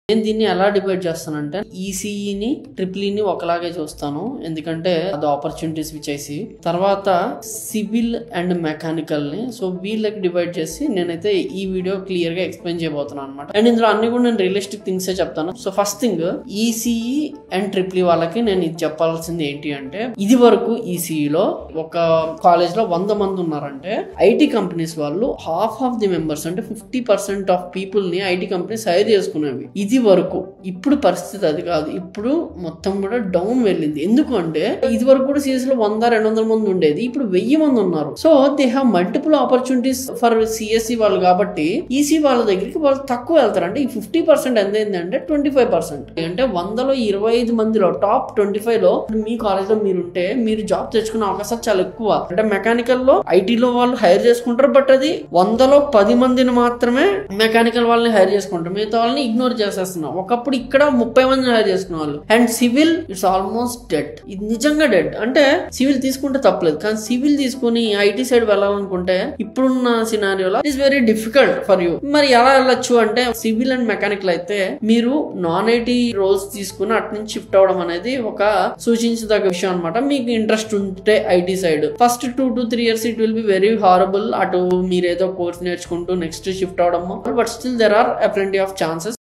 నేను దీన్ని ఎలా డివైడ్ చేస్తానంటే ఈసీఈని ట్రిపుల్ఈని ఒకలాగే చూస్తాను, ఎందుకంటే అది ఆపర్చునిటీస్ విచ్ ఐసి. తర్వాత సివిల్ అండ్ మెకానికల్ ని సో వీళ్ళకి డివైడ్ చేసి నేనైతే ఈ వీడియో క్లియర్ గా ఎక్స్ప్లెయిన్ చేయబోతున్నాను అనమాట. అండ్ ఇందులో అన్ని కూడా నేను రియలిస్టిక్ థింగ్స్ చెప్తాను. So first thing ECE and triple E వాళ్ళకి నేను ఇది చెప్పాల్సింది ఏంటి అంటే, ఇది వరకు ఈసీఈలో ఒక కాలేజ్ లో 100 మంది ఉన్నారంటే ఐటీ కంపెనీస్ వాళ్ళు హాఫ్ ఆఫ్ ది మెంబర్స్ అంటే 50% ఆఫ్ పీపుల్ ని ఐటీ కంపెనీస్ హైర్ చేసుకునేవి ఇది వరకు. ఇప్పుడు పరిస్థితి అది కాదు, ఇప్పుడు మొత్తం కూడా డౌన్ వెళ్ళింది. ఎందుకంటే ఇది వరకు కూడా సిఎస్ లో 100-200 మంది ఉండేది, ఇప్పుడు 1000 మంది ఉన్నారు. So they have multiple opportunities for CSC వాళ్ళు. కాబట్టి ఈసీ వాళ్ళ దగ్గరికి వాళ్ళు తక్కువ వెళ్తారు. అంటే ఈ 50% ఎంత అయిందంటే 25%. అంటే 100లో 25 మందిలో టాప్ 25 లో మీ కాలేజ్ లో మీరుంటే మీరు జాబ్ తెచ్చుకునే అవకాశాలు చాలా ఎక్కువ. అంటే మెకానికల్ లో ఐటీలో వాళ్ళు హైర్ చేసుకుంటారు, బట్ అది 100లో 10 మందిని మాత్రమే మెకానికల్ వాళ్ళని హైర్ చేసుకుంటారు, మిగతా వాళ్ళని ఇగ్నోర్ చేసేస్తున్నారు. ఒకప్పుడు ఇక్కడ 30 మందిని హైర్ చేసుకునే వాళ్ళు. And civil it's almost dead. ఇది నిజంగా డెడ్. అంటే సివిల్ తీసుకుంటే తప్పలేదు, కానీ సివిల్ తీసుకుని ఐటీ సైడ్ వెళ్ళాలనుకుంటే ఇప్పుడున్న సినారియోలో it's very difficult for you. మరి ఎలా వెళ్ళొచ్చు అంటే సివిల్ అండ్ మెకానికల్ అయితే మీరు నాన్ ఐటీ రోల్స్ తీసుకుని అటు నుంచి షిఫ్ట్ అవడం అనేది ఒక సూచించదగ్గ విషయం అనమాట. మీకు ఇంట్రెస్ట్ ఉంటే IT side first 2 to 3 years it will be very horrible. అటు మీరు ఏదో కోర్స్ నేర్చుకుంటూ నెక్స్ట్ షిఫ్ట్ అవడము, but still there are plenty of chances.